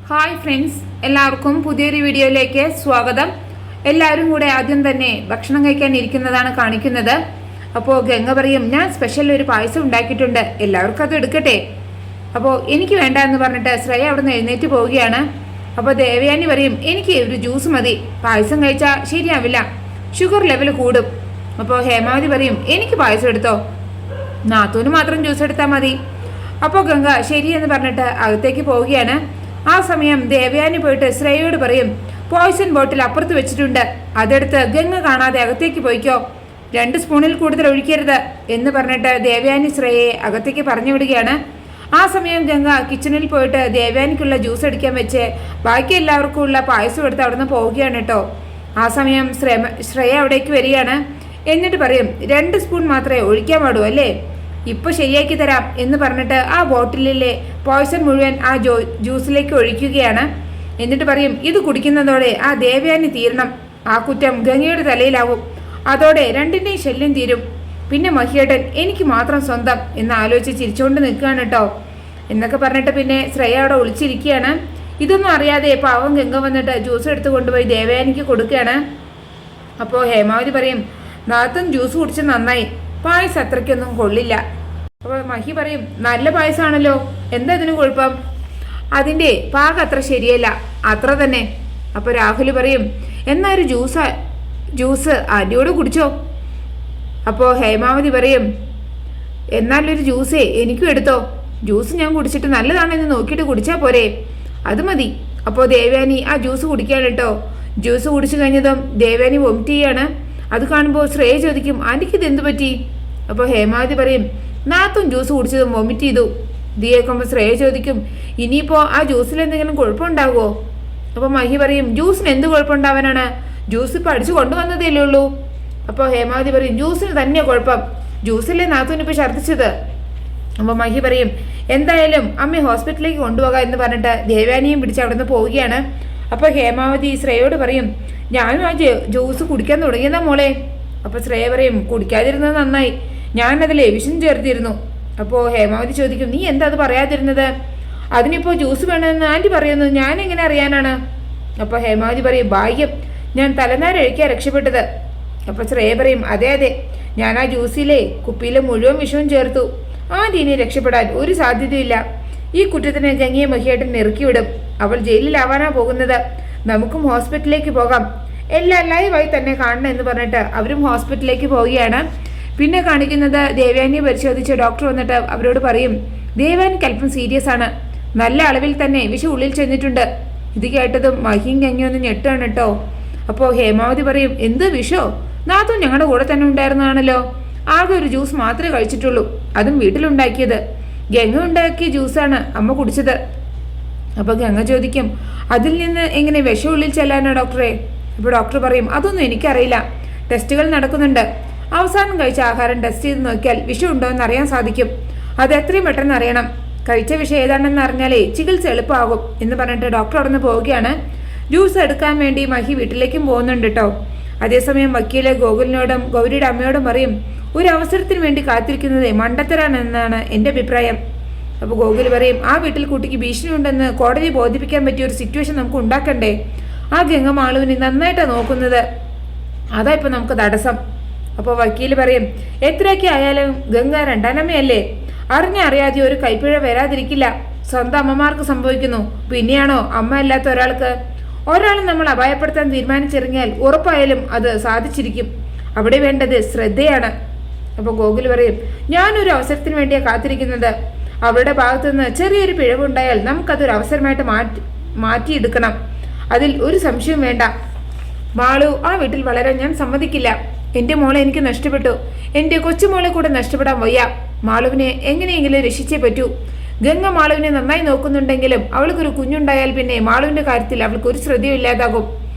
Hi friends, എല്ലാവർക്കും പുതിയൊരു വീഡിയോയിലേക്ക് സ്വാഗതം. എല്ലാവരും കൂടെ ആദ്യം തന്നെ ഭക്ഷണം കഴിക്കാൻ ഇരിക്കുന്നതാണ് കാണിക്കുന്നത്. അപ്പോൾ ഗംഗ പറയും, ഞാൻ സ്പെഷ്യൽ ഒരു പായസം ഉണ്ടാക്കിയിട്ടുണ്ട്, എല്ലാവർക്കും അത് എടുക്കട്ടെ. അപ്പോൾ എനിക്ക് വേണ്ട എന്ന് പറഞ്ഞിട്ട് ശ്രേയ അവിടെ നിന്ന് എഴുന്നേറ്റ് പോവുകയാണ്. അപ്പോൾ ദേവയാനി പറയും, എനിക്ക് ഒരു ജ്യൂസ് മതി, പായസം കഴിച്ചാൽ ശരിയാവില്ല, ഷുഗർ ലെവൽ കൂടും. അപ്പോൾ ഹേമാവതി പറയും, എനിക്ക് പായസം എടുത്തോ, നാത്തൂന് മാത്രം ജ്യൂസ് എടുത്താൽ മതി. അപ്പോൾ ഗംഗ ശരിയെന്ന് പറഞ്ഞിട്ട് അകത്തേക്ക് പോവുകയാണ്. ആ സമയം ദേവയാനി പോയിട്ട് ശ്രേയയോട് പറയും, പോയിസൺ ബോട്ടിൽ അപ്പുറത്ത് വെച്ചിട്ടുണ്ട്, അതെടുത്ത് ഗംഗ കാണാതെ അകത്തേക്ക് പോയിക്കോ, 2 സ്പൂണിൽ കൂടുതൽ ഒഴിക്കരുത് എന്ന് പറഞ്ഞിട്ട് ദേവയാനി ശ്രേയയെ അകത്തേക്ക് പറഞ്ഞു വിടുകയാണ്. ആ സമയം ഗംഗ കിച്ചണിൽ പോയിട്ട് ദേവയാനിക്കുള്ള ജ്യൂസ് അടിക്കാൻ വെച്ച് ബാക്കി എല്ലാവർക്കും ഉള്ള പായസം എടുത്ത് അവിടെ നിന്ന് പോവുകയാണ് കേട്ടോ. ആ സമയം ശ്രേയ അവിടേക്ക് വരികയാണ്. എന്നിട്ട് പറയും, 2 സ്പൂൺ മാത്രമേ ഒഴിക്കാൻ പാടൂ അല്ലേ, ഇപ്പോൾ ശരിയാക്കി തരാം എന്ന് പറഞ്ഞിട്ട് ആ ബോട്ടിലിലെ പോയ്സൺ മുഴുവൻ ആ ജ്യൂസിലേക്ക് ഒഴിക്കുകയാണ്. എന്നിട്ട് പറയും, ഇത് കുടിക്കുന്നതോടെ ആ ദേവയാനി തീരണം, ആ കുറ്റം ഗംഗയുടെ തലയിലാവും, അതോടെ രണ്ടിൻ്റെയും ശല്യം തീരും, പിന്നെ മഹിയേട്ടൻ എനിക്ക് മാത്രം സ്വന്തം എന്ന് ആലോചിച്ച് ചിരിച്ചുകൊണ്ട് നിൽക്കുകയാണ് കേട്ടോ. എന്നൊക്കെ പറഞ്ഞിട്ട് പിന്നെ ശ്രേയ അവിടെ ഒളിച്ചിരിക്കുകയാണ്. ഇതൊന്നും അറിയാതെ പാവം ഗംഗ വന്നിട്ട് ജ്യൂസ് എടുത്ത് കൊണ്ടുപോയി ദേവയാനിക്ക് കൊടുക്കുകയാണ്. അപ്പോൾ ഹേമാവതി പറയും, നാത്തും ജ്യൂസ് കുടിച്ച് നന്നായി, പായസം അത്രയ്ക്കൊന്നും കൊള്ളില്ല. അപ്പോൾ മഹി പറയും, നല്ല പായസമാണല്ലോ, എന്താ ഇതിന് കുഴപ്പം, അതിൻ്റെ പാകം അത്ര ശരിയല്ല, അത്ര തന്നെ. അപ്പോൾ രാഹുൽ പറയും, എന്നാ ഒരു ജ്യൂസ് ആൻറ്റിയോട് കുടിച്ചോ. അപ്പോൾ ഹേമാവതി പറയും, എന്നാലൊരു ജ്യൂസേ എനിക്കും എടുത്തോ, ജ്യൂസ് ഞാൻ കുടിച്ചിട്ട് നല്ലതാണെന്ന് നോക്കിയിട്ട് കുടിച്ചാൽ പോരെ, അത് മതി. അപ്പോൾ ദേവയാനി ആ ജ്യൂസ് കുടിക്കുകയാണ് കേട്ടോ. ജ്യൂസ് കുടിച്ചു കഴിഞ്ഞതും ദേവയാനി വൊമിറ്റ് ചെയ്യാണ്. അത് കാണുമ്പോൾ ശ്രേയ ചോദിക്കും, ആൻറ്റിക്ക് ഇത് എന്ത് പറ്റി. അപ്പോൾ ഹേമാവതി പറയും, നാത്തും ജ്യൂസ് കുടിച്ചതും വൊമിറ്റ് ചെയ്തു. ഇത് കേൾക്കുമ്പോൾ ശ്രേയ ചോദിക്കും, ഇനിയിപ്പോൾ ആ ജ്യൂസിൽ എന്തെങ്കിലും കുഴപ്പമുണ്ടാകുമോ. അപ്പോൾ മഹി പറയും, ജ്യൂസിന് എന്ത് കുഴപ്പമുണ്ടാവാനാണ്, ജ്യൂസ് ഇപ്പോൾ അടിച്ചു കൊണ്ടുവന്നതല്ലേ ഉള്ളൂ. അപ്പോൾ ഹേമാവതി പറയും, ജ്യൂസിന് തന്നെയാണ് കുഴപ്പം, ജ്യൂസിലെ നാത്തുനിപ്പോൾ ഛർദ്ദിച്ചത്. അപ്പോൾ മഹി പറയും, എന്തായാലും അമ്മ ഹോസ്പിറ്റലിലേക്ക് കൊണ്ടുപോകാം എന്ന് പറഞ്ഞിട്ട് ദേവയാനിയും പിടിച്ച് അവിടെ നിന്ന് പോവുകയാണ്. അപ്പോൾ ഹേമാവതി ശ്രേയോട് പറയും, ഞാനും ആ ജ്യൂസ് കുടിക്കാൻ തുടങ്ങിയതാ മോളെ. അപ്പോൾ ശ്രേയ പറയും, കുടിക്കാതിരുന്നത് നന്നായി, ഞാനതിൽ വിഷം ചേർത്തിരുന്നു. അപ്പോൾ ഹേമാവതി ചോദിക്കും, നീ എന്താ അത് പറയാതിരുന്നത്, അതിനിപ്പോൾ ജ്യൂസ് വേണമെന്ന് ആൻറ്റി പറയുന്നത് ഞാൻ എങ്ങനെ അറിയാനാണ്. അപ്പോൾ ഹേമാവതി പറയും, ഭാഗ്യം, ഞാൻ തലനാരഴിക്കാൻ രക്ഷപ്പെട്ടത്. അപ്പോൾ ശ്രേയ പറയും, അതെ, ഞാൻ ആ ജ്യൂസിലെ കുപ്പിയിലെ മുഴുവൻ വിഷവും ചേർത്തു, ആൻറ്റി ഇനി രക്ഷപ്പെടാൻ ഒരു സാധ്യതയില്ല. ഈ കുറ്റത്തിന് ഗംഗയെ മഹിയേട്ടൻ ഇറക്കിവിടും, അവൾ ജയിലിലാവാനാ പോകുന്നത്, നമുക്കും ഹോസ്പിറ്റലിലേക്ക് പോകാം, എല്ലാം ലൈവായി തന്നെ കാണണം എന്ന് പറഞ്ഞിട്ട് അവരും ഹോസ്പിറ്റലിലേക്ക് പോവുകയാണ്. പിന്നെ കാണിക്കുന്നത് ദേവയാനിയെ പരിശോധിച്ച് ഡോക്ടർ വന്നിട്ട് അവരോട് പറയും, ദേവയാനിക്ക് അല്പം സീരിയസ് ആണ്, നല്ല അളവിൽ തന്നെ വിഷം ഉള്ളിൽ ചെന്നിട്ടുണ്ട്. ഇത് കേട്ടതും മഹിയും ഗംഗയൊന്ന് ഞെട്ടാണ് കേട്ടോ. അപ്പോൾ ഹേമാവതി പറയും, എന്ത് വിഷോ, നാത്തും ഞങ്ങളുടെ കൂടെ തന്നെ ഉണ്ടായിരുന്നതാണല്ലോ, ആകെ ഒരു ജ്യൂസ് മാത്രമേ കഴിച്ചിട്ടുള്ളൂ, അതും വീട്ടിലുണ്ടാക്കിയത്, ഗംഗ ഉണ്ടാക്കിയ ജ്യൂസാണ് അമ്മ കുടിച്ചത്. അപ്പോൾ ഗംഗ ചോദിക്കും, അതിൽ നിന്ന് എങ്ങനെ വിഷം ഉള്ളിൽ ചെല്ലാനോ ഡോക്ടറെ. അപ്പോൾ ഡോക്ടർ പറയും, അതൊന്നും എനിക്കറിയില്ല, ടെസ്റ്റുകൾ നടക്കുന്നുണ്ട്, അവസാനം കഴിച്ച ആഹാരം ടെസ്റ്റ് ചെയ്ത് നോക്കിയാൽ വിഷം ഉണ്ടോ എന്ന് അറിയാൻ സാധിക്കും, അത് എത്രയും പെട്ടെന്ന് അറിയണം, കഴിച്ച വിഷം ഏതാണെന്ന് അറിഞ്ഞാലേ ചികിത്സ എളുപ്പമാകും എന്ന് പറഞ്ഞിട്ട് ഡോക്ടർ അവിടെ നിന്ന് പോവുകയാണ്. ജ്യൂസ് എടുക്കാൻ വേണ്ടി മഹി വീട്ടിലേക്കും പോകുന്നുണ്ട് കേട്ടോ. അതേസമയം വക്കീല് ഗോകുലിനോടും ഗൗരിയുടെ അമ്മയോടും പറയും, ഒരു അവസരത്തിന് വേണ്ടി കാത്തിരിക്കുന്നത് മണ്ടത്തരാണെന്നാണ് എൻ്റെ അഭിപ്രായം. അപ്പോൾ ഗോകുൽ പറയും, ആ വീട്ടിൽ കുട്ടിക്ക് ഭീഷണി ഉണ്ടെന്ന് കോടതി ബോധിപ്പിക്കാൻ പറ്റിയ ഒരു സിറ്റുവേഷൻ നമുക്ക് ഉണ്ടാക്കണ്ടേ, ആ ഗംഗ മാളുവിനെ നന്നായിട്ടാണ് നോക്കുന്നത്, അതാ ഇപ്പം നമുക്ക് തടസ്സം. അപ്പോൾ വക്കീല് പറയും, എത്രയൊക്കെ ആയാലും ഗംഗ രണ്ടാനമ്മയല്ലേ, അറിയാതെ ഒരു കൈപ്പിഴ വരാതിരിക്കില്ല, സ്വന്തം അമ്മമാർക്ക് സംഭവിക്കുന്നു, പിന്നെയാണോ അമ്മ അല്ലാത്ത ഒരാൾ നമ്മൾ അപായപ്പെടുത്താൻ തീരുമാനിച്ചിറങ്ങിയാൽ ഉറപ്പായാലും അത് സാധിച്ചിരിക്കും, അവിടെ വേണ്ടത് ശ്രദ്ധയാണ്. അപ്പോൾ ഗോകുൽ പറയും, ഞാനൊരു അവസരത്തിന് വേണ്ടിയാണ് കാത്തിരിക്കുന്നത്, അവരുടെ ഭാഗത്തുനിന്ന് ചെറിയൊരു പിഴവുണ്ടായാൽ നമുക്കതൊരു അവസരമായിട്ട് മാറ്റിയെടുക്കണം, അതിൽ ഒരു സംശയവും വേണ്ട. മാളു ആ വീട്ടിൽ വളരാൻ ഞാൻ സമ്മതിക്കില്ല, എൻ്റെ മോളെ എനിക്ക് നഷ്ടപ്പെട്ടു, എൻ്റെ കൊച്ചുമോളെ കൂടെ നഷ്ടപ്പെടാൻ വയ്യ, മാളുവിനെ എങ്ങനെയെങ്കിലും രക്ഷിച്ചേ പറ്റൂ. ഗംഗ മാളുവിനെ നന്നായി നോക്കുന്നുണ്ടെങ്കിലും അവൾക്കൊരു കുഞ്ഞുണ്ടായാൽ പിന്നെ മാളുവിൻ്റെ കാര്യത്തിൽ അവൾക്ക് ഒരു ശ്രദ്ധയും ഇല്ലാതാകും.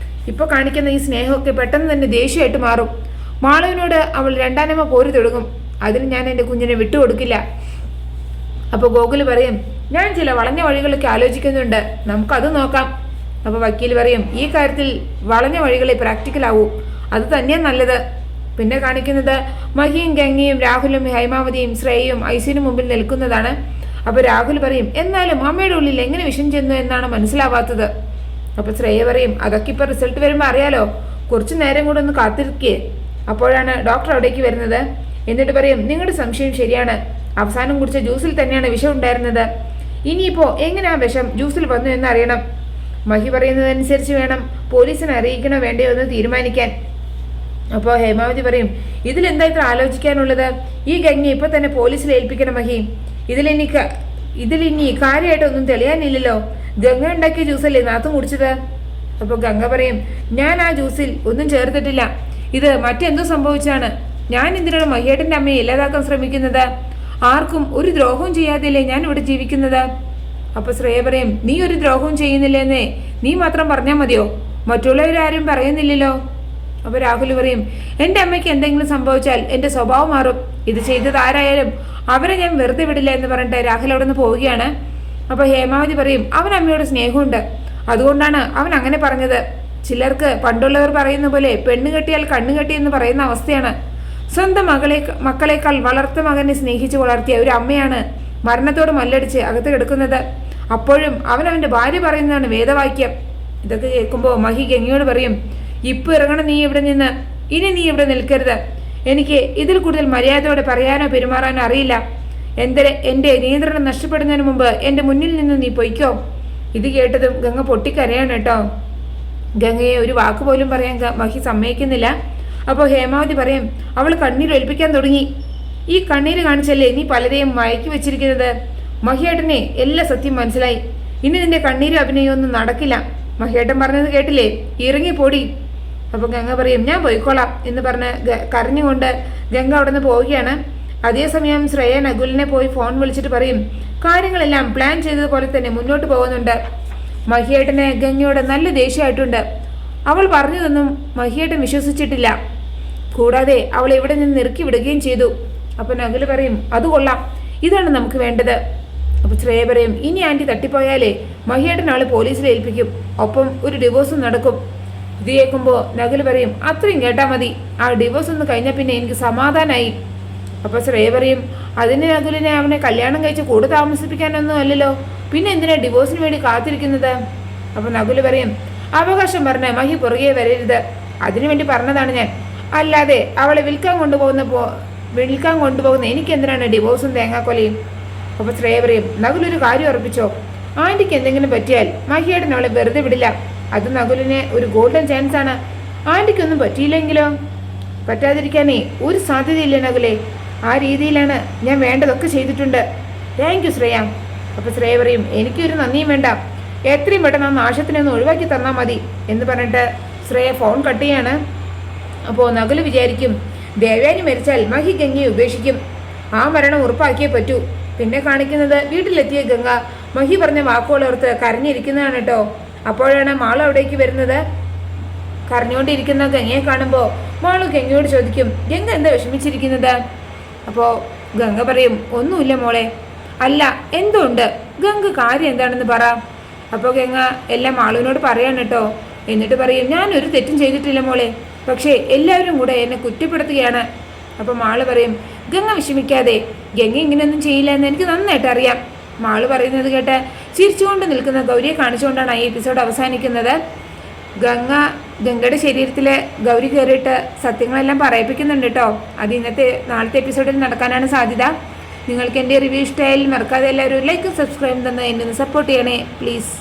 ഇപ്പോൾ കാണിക്കുന്ന ഈ സ്നേഹമൊക്കെ പെട്ടെന്ന് തന്നെ ദേഷ്യമായിട്ട് മാറും, മാളുവിനോട് അവൾ രണ്ടാനമ്മ പോരി തുടങ്ങും, അതിന് ഞാൻ എൻ്റെ കുഞ്ഞിനെ വിട്ടുകൊടുക്കില്ല. അപ്പോൾ ഗോകുൽ പറയും, ഞാൻ ചില വളഞ്ഞ വഴികളൊക്കെ ആലോചിക്കുന്നുണ്ട്, നമുക്കത് നോക്കാം. അപ്പോൾ വക്കീൽ പറയും, ഈ കാര്യത്തിൽ വളഞ്ഞ വഴികളെ പ്രാക്ടിക്കലാവൂ, അത് തന്നെയാണ് നല്ലത്. പിന്നെ കാണിക്കുന്നത് മഹിയും ഗംഗയും രാഹുലും ഹൈമാവതിയും ശ്രേയയും ഐസിനു മുമ്പിൽ നിൽക്കുന്നതാണ്. അപ്പോൾ രാഹുൽ പറയും എന്നാലും അമ്മയുടെ ഉള്ളിൽ എങ്ങനെ വിഷം ചെന്നു എന്നാണ് മനസ്സിലാവാത്തത്. അപ്പോൾ ശ്രേയ പറയും അതൊക്കെ ഇപ്പോൾ റിസൾട്ട് വരുമ്പോൾ അറിയാലോ, കുറച്ചു നേരം കൂടെ ഒന്ന് കാത്തിരിക്കേ. അപ്പോഴാണ് ഡോക്ടർ അവിടേക്ക് വരുന്നത്. എന്നിട്ട് പറയും നിങ്ങളുടെ സംശയം ശരിയാണ്, അവസാനം കുടിച്ച ജ്യൂസിൽ തന്നെയാണ് വിഷം ഉണ്ടായിരുന്നത്. ഇനിയിപ്പോൾ എങ്ങനെ ആ വിഷം ജ്യൂസിൽ വന്നു എന്ന് അറിയണം. മഹി പറയുന്നതനുസരിച്ച് വേണം പോലീസിനെ അറിയിക്കണോ വേണ്ടയോ എന്ന് തീരുമാനിക്കാൻ. അപ്പോൾ ഹേമാവതി പറയും ഇതിലെന്താ ഇത്ര ആലോചിക്കാനുള്ളത്, ഈ ഗംഗയെ ഇപ്പോൾ തന്നെ പോലീസിൽ ഏൽപ്പിക്കണം മഹി. ഇതിലിനി കാര്യമായിട്ടൊന്നും തെളിയാനില്ലല്ലോ, ഗംഗ ഉണ്ടാക്കിയ ജ്യൂസല്ലേ നാത്തും കുടിച്ചത്. അപ്പോൾ ഗംഗ പറയും ഞാൻ ആ ജ്യൂസിൽ ഒന്നും ചേർത്തിട്ടില്ല, ഇത് മറ്റെന്തോ സംഭവിച്ചാണ്. ഞാൻ എന്തിനാണ് മഹിയേട്ടൻ്റെ അമ്മയെ ഇല്ലാതാക്കാൻ ശ്രമിക്കുന്നത്, ആർക്കും ഒരു ദ്രോഹവും ചെയ്യാതെയല്ലേ ഞാൻ ഇവിടെ ജീവിക്കുന്നത്. അപ്പോൾ ശ്രേയ പറയും നീ ഒരു ദ്രോഹവും ചെയ്യുന്നില്ലെന്നേ നീ മാത്രം പറഞ്ഞാൽ മതിയോ, മറ്റുള്ളവരാരും പറയുന്നില്ലല്ലോ. അപ്പോൾ രാഹുൽ പറയും എൻ്റെ അമ്മയ്ക്ക് എന്തെങ്കിലും സംഭവിച്ചാൽ എൻ്റെ സ്വഭാവം മാറും, ഇത് ചെയ്തത് ആരായാലും അവരെ ഞാൻ വെറുതെ വിടില്ല എന്ന് പറഞ്ഞിട്ട് രാഹുൽ അവിടെ നിന്ന് പോവുകയാണ്. അപ്പോൾ ഹേമാവതി പറയും അവൻ അമ്മയോട് സ്നേഹമുണ്ട്, അതുകൊണ്ടാണ് അവൻ അങ്ങനെ പറഞ്ഞത്. ചിലർക്ക് പണ്ടുള്ളവർ പറയുന്ന പോലെ പെണ്ണ് കെട്ടിയാൽ കണ്ണു കെട്ടി എന്ന് പറയുന്ന അവസ്ഥയാണ്. സ്വന്തം മക്കളെക്കാൾ വളർത്ത മകനെ സ്നേഹിച്ച് വളർത്തിയ ഒരു അമ്മയാണ് മരണത്തോട് മല്ലടിച്ച് അകത്ത് കിടക്കുന്നത്. അപ്പോഴും അവൻ്റെ ഭാര്യ പറയുന്നതാണ് വേദവാക്യം. ഇതൊക്കെ കേൾക്കുമ്പോൾ മഹി ഗംഗയോട് പറയും ഇപ്പം ഇറങ്ങണം നീ ഇവിടെ നിന്ന്, ഇനി നീ ഇവിടെ നിൽക്കരുത്. എനിക്ക് ഇതിൽ കൂടുതൽ മര്യാദയോടെ പറയാനോ പെരുമാറാനോ അറിയില്ല. എൻ്റെ നിയന്ത്രണം നഷ്ടപ്പെടുന്നതിന് മുമ്പ് എൻ്റെ മുന്നിൽ നിന്ന് നീ പൊയ്ക്കോ. ഇത് കേട്ടതും ഗംഗ പൊട്ടിക്കരയാണ് കേട്ടോ. ഗംഗയെ ഒരു വാക്ക് പോലും പറയാൻ മഹി സമ്മതിക്കുന്നില്ല. അപ്പോൾ ഹേമാവതി പറയും അവൾ കണ്ണീർ ഒലിപ്പിക്കാൻ തുടങ്ങി. ഈ കണ്ണീര് കാണിച്ചല്ലേ നീ പലരെയും മയക്കി വെച്ചിരിക്കുന്നത്. മഹിയേട്ടനെ എല്ലാ സത്യം മനസ്സിലായി, ഇനി നിന്റെ കണ്ണീരും അഭിനയം ഒന്നും നടക്കില്ല. മഹിയേട്ടൻ പറഞ്ഞത് കേട്ടില്ലേ, ഇറങ്ങിപ്പോടി. അപ്പോൾ ഗംഗ പറയും ഞാൻ പോയിക്കോളാം എന്ന് പറഞ്ഞ് കരഞ്ഞുകൊണ്ട് ഗംഗ അവിടെ നിന്ന് പോവുകയാണ്. അതേസമയം ശ്രേയ നകുലിനെ പോയി ഫോൺ വിളിച്ചിട്ട് പറയും കാര്യങ്ങളെല്ലാം പ്ലാൻ ചെയ്തതുപോലെ തന്നെ മുന്നോട്ട് പോകുന്നുണ്ട്. മഹിയേട്ടന് ഗംഗയോട് നല്ല ദേഷ്യമായിട്ടുണ്ട്. അവൾ പറഞ്ഞതൊന്നും മഹിയേട്ടൻ വിശ്വസിച്ചിട്ടില്ല, കൂടാതെ അവൾ ഇവിടെ നിന്ന് ഇറക്കി വിടുകയും ചെയ്തു. അപ്പോൾ നകുല് പറയും അത് കൊള്ളാം, ഇതാണ് നമുക്ക് വേണ്ടത്. അപ്പോൾ ശ്രേയ പറയും ഇനി ആൻറ്റി തട്ടിപ്പോയാലേ മഹിയേട്ടൻ ആൾ പോലീസിൽ ഏൽപ്പിക്കും, ഒപ്പം ഒരു ഡിവോഴ്സും നടക്കും. ഇത് കേൾക്കുമ്പോൾ നകുല് പറയും അത്രയും കേട്ടാൽ മതി, ആ ഡിവോഴ്സ് ഒന്ന് കഴിഞ്ഞാൽ പിന്നെ എനിക്ക് സമാധാനമായി. അപ്പോൾ ശ്രേയ പറയും അതിന് നകുലിനെ അവനെ കല്യാണം കഴിച്ച് കൂടെ താമസിപ്പിക്കാനൊന്നും അല്ലല്ലോ, പിന്നെ എന്തിനാ ഡിവോഴ്സിന് വേണ്ടി കാത്തിരിക്കുന്നത്. അപ്പോൾ നകുല് പറയും അവകാശം പറഞ്ഞ മഹി പുറകെ വരരുത്, അതിനുവേണ്ടി പറഞ്ഞതാണ് ഞാൻ, അല്ലാതെ അവളെ വിൽക്കാൻ കൊണ്ടുപോകുന്ന എനിക്ക് എന്തിനാണ് ഡിവോഴ്സും തേങ്ങാക്കൊലയും. അപ്പോൾ ശ്രേയ പറയും നകുലൊരു കാര്യം ഉറപ്പിച്ചോ, ആൻറ്റിക്ക് എന്തെങ്കിലും പറ്റിയാൽ മഹിയേട്ടൻ അവളെ വെറുതെ വിടില്ല, അത് നകുലിന് ഒരു ഗോൾഡൻ ചാൻസ് ആണ്. ആൻറ്റിക്കൊന്നും പറ്റിയില്ലെങ്കിലോ, പറ്റാതിരിക്കാനേ ഒരു സാധ്യതയില്ല നകുലേ, ആ രീതിയിലാണ് ഞാൻ വേണ്ടതൊക്കെ ചെയ്തിട്ടുണ്ട്. Thank you Shreya. അപ്പോൾ ശ്രേയ പറയും എനിക്കൊരു നന്ദിയും വേണ്ട, എത്രയും പെട്ടെന്ന് ആ നാശത്തിനെ ഒന്ന് ഒഴിവാക്കി തന്നാൽ മതി എന്ന് പറഞ്ഞിട്ട് ശ്രേയ ഫോൺ കട്ട് ചെയ്യാണ്. അപ്പോൾ നകുല് വിചാരിക്കും ദേവയാനി മരിച്ചാൽ മഹി ഗംഗയെ ഉപേക്ഷിക്കും, ആ മരണം ഉറപ്പാക്കിയേ പറ്റൂ. പിന്നെ കാണിക്കുന്നത് വീട്ടിലെത്തിയ ഗംഗ മഹി പറഞ്ഞ വാക്കുകളോർത്ത് കരഞ്ഞിരിക്കുന്നതാണ് കേട്ടോ. അപ്പോഴാണ് മാളു അവിടേക്ക് വരുന്നത്. കരഞ്ഞുകൊണ്ടിരിക്കുന്ന ഗംഗയെ കാണുമ്പോൾ മാളു ഗംഗയോട് ചോദിക്കും ഗംഗ എന്താ വിഷമിച്ചിരിക്കുന്നത്. അപ്പോൾ ഗംഗ പറയും ഒന്നുമില്ല മോളെ. അല്ല എന്തുണ്ട് ഗംഗ, കാര്യം എന്താണെന്ന് പറ. അപ്പോൾ ഗംഗ എല്ലാം മാളുവിനോട് പറയാൻ കേട്ടോ. എന്നിട്ട് പറയും ഞാനൊരു തെറ്റും ചെയ്തിട്ടില്ല മോളെ, പക്ഷേ എല്ലാവരും കൂടെ എന്നെ കുറ്റപ്പെടുത്തുകയാണ്. അപ്പോൾ മാള് പറയും ഗംഗ വിഷമിക്കാതെ, ഗംഗ ഇങ്ങനെയൊന്നും ചെയ്യില്ല എന്ന് എനിക്ക് നന്നായിട്ട് അറിയാം. മാള് പറയുന്നത് കേട്ട് ചിരിച്ചുകൊണ്ട് നിൽക്കുന്ന ഗൗരിയെ കാണിച്ചുകൊണ്ടാണ് ഈ എപ്പിസോഡ് അവസാനിക്കുന്നത്. ഗംഗയുടെ ശരീരത്തിൽ ഗൗരി കയറിയിട്ട് സത്യങ്ങളെല്ലാം പറയിപ്പിക്കുന്നുണ്ട് കേട്ടോ. അത് നാളത്തെ എപ്പിസോഡിൽ നടക്കാനാണ് സാധ്യത. നിങ്ങൾക്ക് എൻ്റെ റിവ്യൂ ഇഷ്ടമായാൽ മറക്കാതെ എല്ലാവരും ലൈക്കും സബ്സ്ക്രൈബും തന്ന് എന്നെ ഒന്ന് സപ്പോർട്ട് ചെയ്യണേ പ്ലീസ്.